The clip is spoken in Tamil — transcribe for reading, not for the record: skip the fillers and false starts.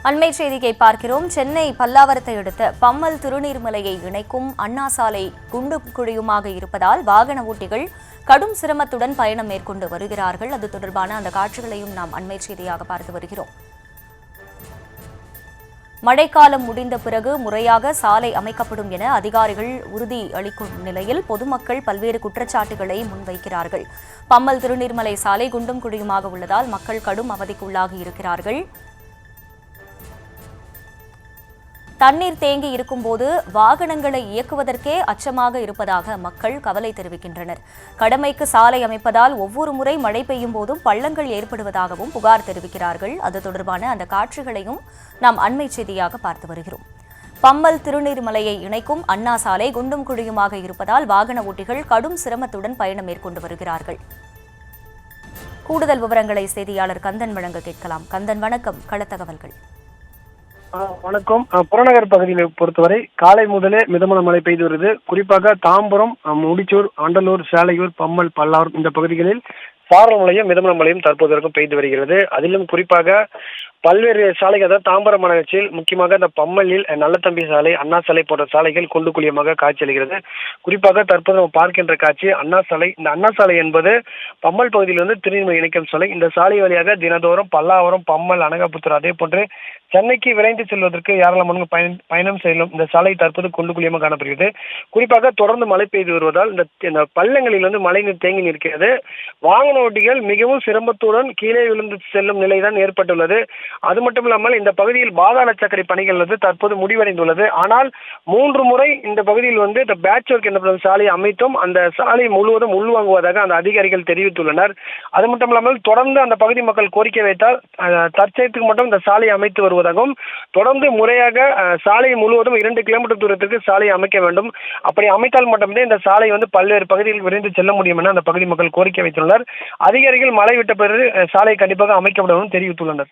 அண்மை செய்தியை பார்க்கிறோம். சென்னை பல்லாவரத்தை அடுத்த பம்மல் திருநீர்மலையை இணைக்கும் அண்ணா சாலை குண்டும் குழியுமாக இருப்பதால் வாகன ஓட்டிகள் கடும் சிரமத்துடன் பயணம் மேற்கொண்டு வருகிறார்கள். அது தொடர்பான அந்த காட்சிகளையும் நாம் அண்மை செய்தியாக பார்த்து வருகிறோம். மழைக்காலம் முடிந்த பிறகு முறையாக சாலை அமைக்கப்படும் என அதிகாரிகள் உறுதி அளிக்கும் நிலையில் பொதுமக்கள் பல்வேறு குற்றச்சாட்டுகளை முன்வைக்கிறார்கள். பம்மல் திருநீர்மலை சாலை குண்டும் குழியுமாக உள்ளதால் மக்கள் கடும் அவதிக்குள்ளாகி இருக்கிறார்கள். தண்ணீர் தேங்கி இருக்கும்போது வாகனங்களை இயக்குவதற்கே அச்சமாக இருப்பதாக மக்கள் கவலை தெரிவிக்கின்றனர். கடமைக்கு சாலை அமைப்பதால் ஒவ்வொரு முறை மழை பெய்யும் போதும் பள்ளங்கள் ஏற்படுவதாகவும் புகார் தெரிவிக்கிறார்கள். அது தொடர்பான அந்த காட்சிகளையும் நாம் அண்மை செய்தியாக பார்த்து வருகிறோம். பம்மல் திருநீர்மலையை இணைக்கும் அண்ணா சாலை குண்டும் குழியுமாக இருப்பதால் வாகன ஓட்டிகள் கடும் சிரமத்துடன் பயணம் மேற்கொண்டு வருகிறார்கள். கூடுதல் விவரங்களை செய்தியாளர் கந்தன் வழங்க கேட்கலாம். கந்தன், வணக்கம். களத்தகவல்கள். வணக்கம். புறநகர் பகுதியை பொறுத்தவரை காலை முதலே மிதமான மழை பெய்து வருது. குறிப்பாக தாம்பரம், முடிச்சூர், ஆண்டலூர், சேலையூர், பம்மல், பல்லாவரம் இந்த பகுதிகளில் சாரல் மழையும் மிதமான மழையும் தற்போது வரைக்கும் பெய்து வருகிறது. அதிலும் குறிப்பாக பல்வேறு சாலைகள், அதாவது தாம்பரம் மாநகராட்சியில் முக்கியமாக இந்த பம்மலில் நல்லத்தம்பி சாலை, அண்ணா சாலை போன்ற சாலைகள் குண்டு குழியமாக காட்சியளிக்கிறது. குறிப்பாக தற்போது நம்ம பார்க்கின்ற காட்சி அண்ணா சாலை. இந்த அண்ணா சாலை என்பது பம்மல் பகுதியிலிருந்து திருநீர்மலை இணைக்கும் சாலை. இந்த சாலை வழியாக தினந்தோறும் பல்லாவரம், பம்மல், அனகாபுத்தூர், அதே போன்று சென்னைக்கு விரைந்து செல்வதற்கு யாரெல்லாம் பயணம் செல்லும் இந்த சாலை தற்போது குண்டு குழியமாக காணப்படுகிறது. குறிப்பாக தொடர்ந்து மழை பெய்து வருவதால் இந்த பள்ளங்களில் மழைநீர் தேங்கி நிற்கிறது. வாகன ஓட்டிகள் மிகவும் சிரமத்துடன் கீழே விழுந்து செல்லும் நிலைதான் ஏற்பட்டுள்ளது. அது மட்டும் இல்லாமல் இந்த பகுதியில் பாதாள சக்கரை பணிகள் தற்போது முடிவடைந்துள்ளது. ஆனால் 3 முறை இந்த பகுதியில் இந்த பேட்ச் ஒர்க் எனப்படும் சாலையை அமைத்தும் அந்த சாலை முழுவதும் உள்வாங்குவதாக அந்த அதிகாரிகள் தெரிவித்துள்ளனர். அது மட்டும் இல்லாமல் தொடர்ந்து அந்த பகுதி மக்கள் கோரிக்கை வைத்தால் தற்சயத்துக்கு மட்டும் இந்த சாலையை அமைத்து வருவதாகவும், தொடர்ந்து முறையாக சாலை முழுவதும் 2 கிலோமீட்டர் தூரத்திற்கு சாலையை அமைக்க வேண்டும். அப்படி அமைத்தால் மட்டுமே இந்த சாலை பல்வேறு பகுதியில் விரைந்து செல்ல முடியும் என அந்த பகுதி மக்கள் கோரிக்கை வைத்துள்ளனர். அதிகாரிகள் மழை விட்ட பிறகு சாலை கண்டிப்பாக அமைக்கப்படும் தெரிவித்துள்ளனர்.